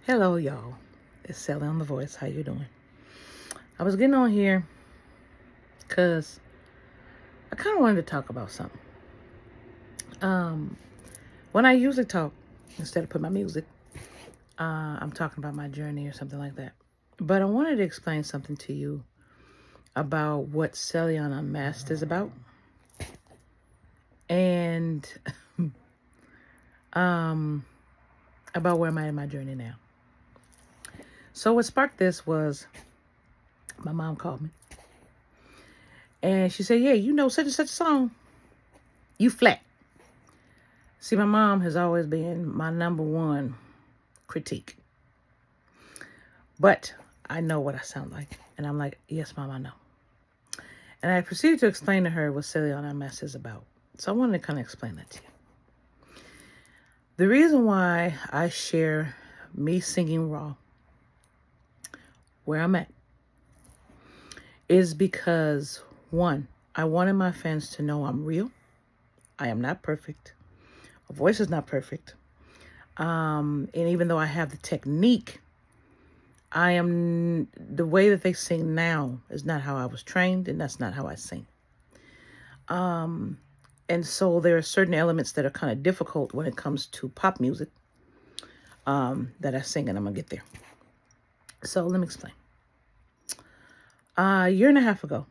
Hello, y'all. It's Celiane the Voice. How you doing? I was getting on here because I kind of wanted to talk about something. Um, when I usually talk, instead of put my music, I'm talking about my journey or something like that. But I wanted to explain something to you about what Celiane Unmasked is about, and um, about where I'm at in my journey now. So what sparked this was my mom called me, and she said, "Yeah, you know such and such a song. You flat." See, my mom has always been my number one critique. But I know what I sound like. And I'm like, yes, Mom, I know. And I proceeded to explain to her what Celiane Unmasked is about. So I wanted to kind of explain that to you. The reason why I share me singing raw, where I'm at, is because, one, I wanted my fans to know I'm real. I am not perfect. My voice is not perfect. And even though I have the technique, the way that they sing now is not how I was trained, and that's not how I sing. And so there are certain elements that are kind of difficult when it comes to pop music that I sing, and I'm going to get there. So let me explain. A year and a half ago,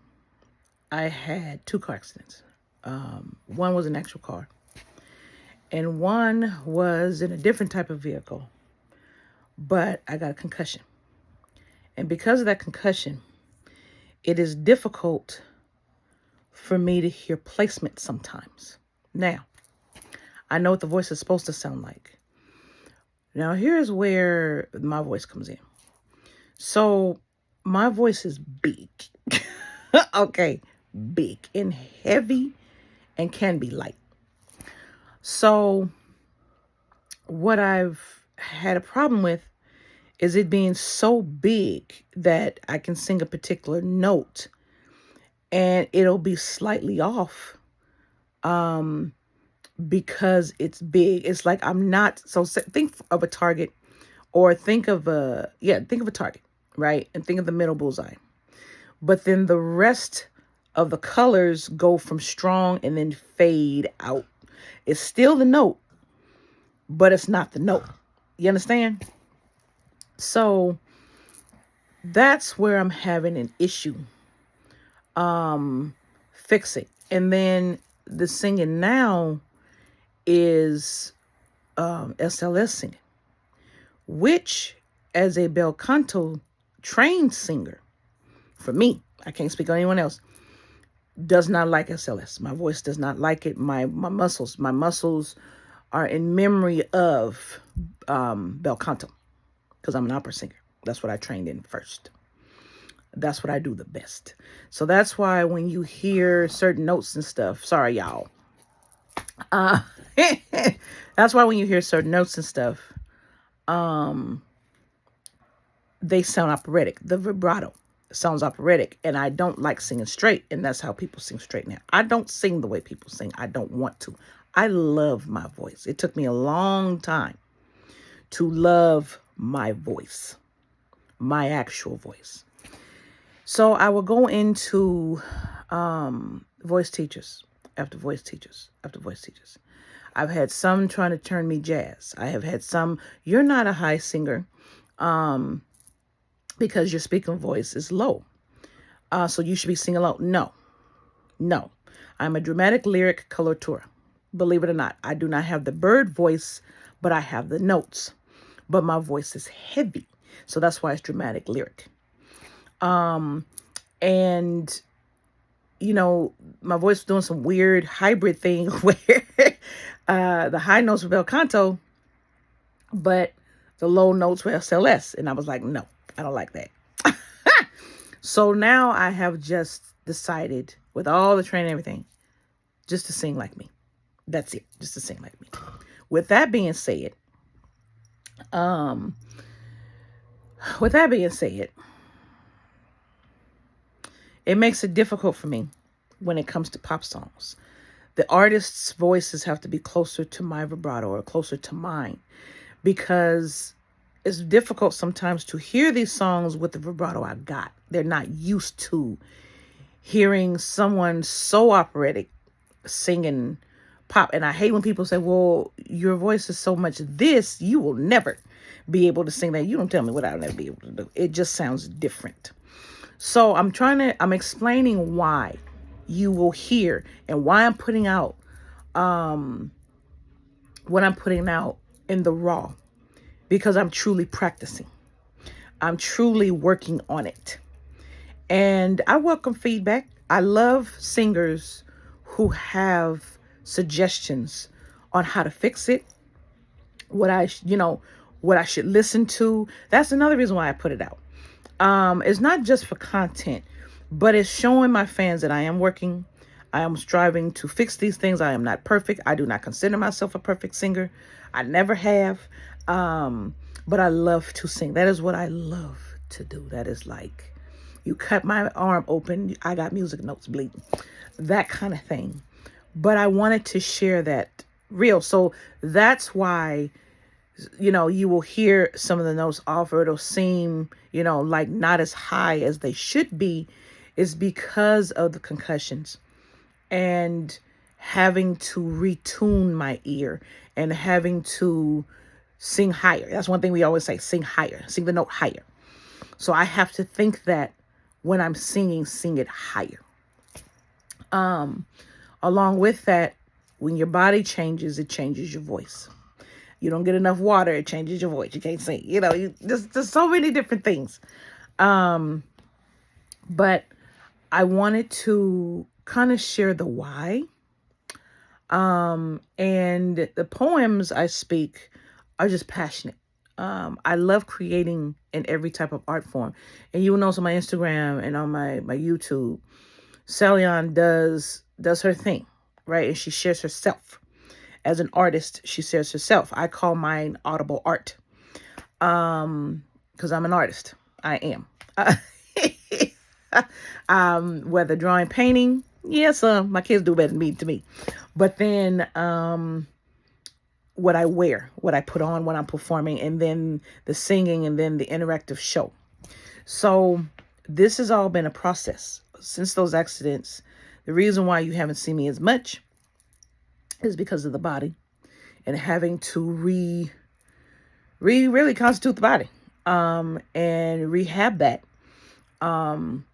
I had two car accidents. One was an actual car, and one was in a different type of vehicle, but I got a concussion. And because of that concussion, it is difficult for me to hear placement sometimes. Now, I know what the voice is supposed to sound like. Now, here's where my voice comes in. So, my voice is big. Okay, big and heavy and can be light. So, what I've had a problem with is it being so big that I can sing a particular note and it'll be slightly off because it's big. It's like I'm not, so think of a target, or think of a target, right? And think of the middle bullseye. But then the rest of the colors go from strong and then fade out. It's still the note, but it's not the note. You understand? So that's where I'm having an issue fixing. And then the singing now is SLS singing, which, as a bel canto trained singer, for me, I can't speak on anyone else, does not like SLS. My voice does not like it. My muscles are in memory of bel canto, because I'm an opera singer. That's what I trained in first. That's what I do the best. So that's why when you hear certain notes and stuff, sorry y'all. That's why when you hear certain notes and stuff, they sound operatic. The vibrato sounds operatic, and I don't like singing straight, and that's how people sing straight now. I don't sing the way people sing. I don't want to. I love my voice. It took me a long time to love my voice, my actual voice. So I will go into voice teachers after voice teachers after voice teachers. I've had some trying to turn me jazz. I have had some, you're not a high singer because your speaking voice is low. So you should be singing low. No. I'm a dramatic lyric coloratura. Believe it or not, I do not have the bird voice, but I have the notes. But my voice is heavy. So that's why it's dramatic lyric. And you know, my voice was doing some weird hybrid thing where the high notes were bel canto, but the low notes were SLS. And I was like, no, I don't like that. So now I have just decided, with all the training and everything, just to sing like me. That's it. Just to sing like me. With that being said, it makes it difficult for me when it comes to pop songs. The artists' voices have to be closer to my vibrato or closer to mine, because it's difficult sometimes to hear these songs with the vibrato I got. They're not used to hearing someone so operatic singing pop. And I hate when people say, well, your voice is so much this, you will never be able to sing that. You don't tell me what I'll never be able to do. It just sounds different. So I'm explaining why you will hear and why I'm putting out what I'm putting out in the raw, because I'm truly practicing. I'm truly working on it. And I welcome feedback. I love singers who have suggestions on how to fix it, what what I should listen to. That's another reason why I put it out. It's not just for content, but it's showing my fans that I am working. I am striving to fix these things. I am not perfect. I do not consider myself a perfect singer. I never have. But I love to sing. That is what I love to do. That is like, you cut my arm open, I got music notes bleeding. That kind of thing. But I wanted to share that real. So that's why, you will hear some of the notes off, or it'll seem, like not as high as they should be, is because of the concussions and having to retune my ear and having to sing higher. That's one thing we always say, sing higher, sing the note higher. So I have to think that when I'm singing, sing it higher. Along with that, when your body changes, it changes your voice. You don't get enough water, it changes your voice. You can't sing. There's so many different things. But I wanted to kind of share the why. And the poems I speak are just passionate. I love creating in every type of art form. And you will notice on my Instagram and on my YouTube, Celiane does her thing, right? And she shares herself. As an artist, she shares herself. I call mine audible art. Because I'm an artist. I am. Whether drawing, painting, yes, my kids do better than me, to me. But then what I wear, what I put on when I'm performing, and then the singing, and then the interactive show. So this has all been a process since those accidents. The reason why you haven't seen me as much is because of the body and having to really constitute the body, and rehab that, and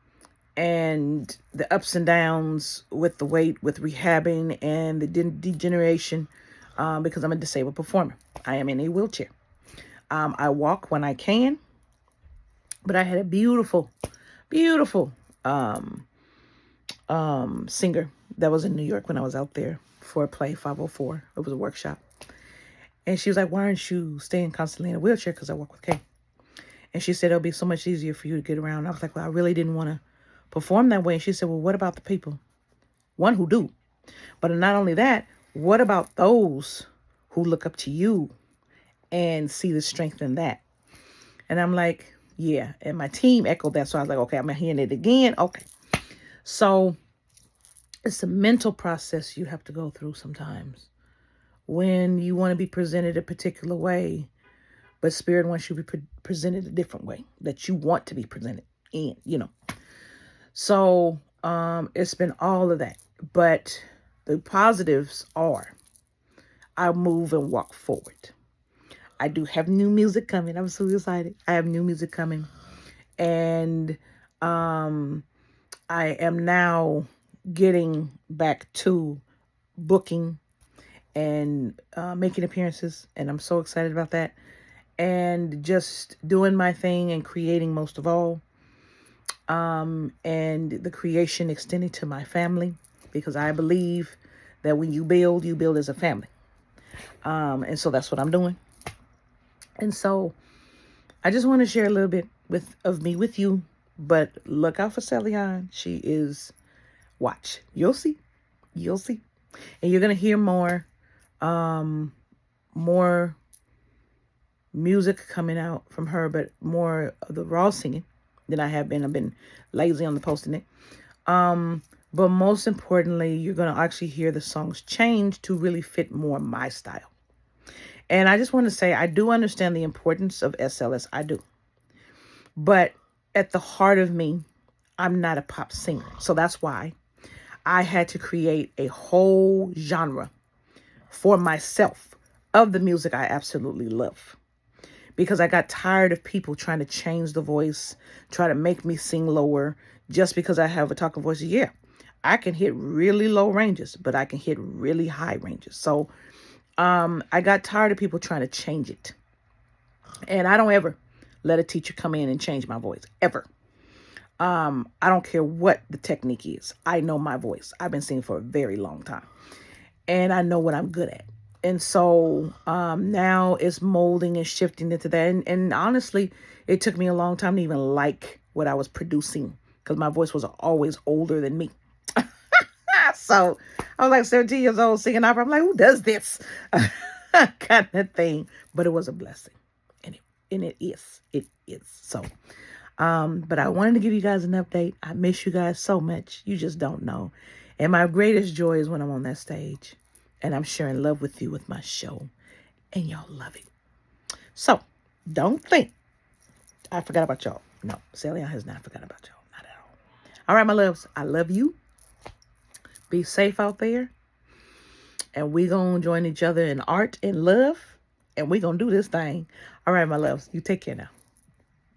the ups and downs with the weight, with rehabbing, and the degeneration, because I'm a disabled performer. I am in a wheelchair. I walk when I can, but I had a beautiful singer that was in New York when I was out there for a play 504. It was a workshop. And she was like, why aren't you staying constantly in a wheelchair? Because I work with Kay. And she said, it'll be so much easier for you to get around. I was like, well, I really didn't want to perform that way. And she said, well, what about the people? One who do. But not only that, what about those who look up to you and see the strength in that? And I'm like, yeah. And my team echoed that. So I was like, okay, I'm hearing it again. Okay. So it's a mental process you have to go through sometimes when you want to be presented a particular way, but spirit wants you to be presented a different way that you want to be presented in, So it's been all of that. But the positives are I move and walk forward. I do have new music coming. I'm so excited. I have new music coming. And I am now getting back to booking and making appearances. And I'm so excited about that. And just doing my thing and creating most of all. And the creation extending to my family, because I believe that when you build as a family. And so that's what I'm doing. And so I just want to share a little bit of me with you, but look out for Celiane. She is, watch, you'll see, and you're going to hear more music coming out from her, but more of the raw singing than I have been. I've been lazy on the posting it. But most importantly, you're going to actually hear the songs change to really fit more my style. And I just want to say, I do understand the importance of SLS. I do. But at the heart of me, I'm not a pop singer. So that's why I had to create a whole genre for myself of the music I absolutely love. Because I got tired of people trying to change the voice, try to make me sing lower just because I have a talking voice. Yeah, I can hit really low ranges, but I can hit really high ranges. So I got tired of people trying to change it. And I don't ever let a teacher come in and change my voice, ever. I don't care what the technique is. I know my voice. I've been singing for a very long time. And I know what I'm good at. And so now it's molding and shifting into that. And honestly, it took me a long time to even like what I was producing because my voice was always older than me. So I was like 17 years old singing opera. I'm like, who does this? Kind of thing. But it was a blessing. And it is. It is. So, but I wanted to give you guys an update. I miss you guys so much. You just don't know. And my greatest joy is when I'm on that stage and I'm sharing love with you with my show. And y'all love it. So, don't think I forgot about y'all. No, Celiane has not forgot about y'all. Not at all. All right, my loves. I love you. Be safe out there. And we going to join each other in art and love. And we going to do this thing. All right, my loves. You take care now.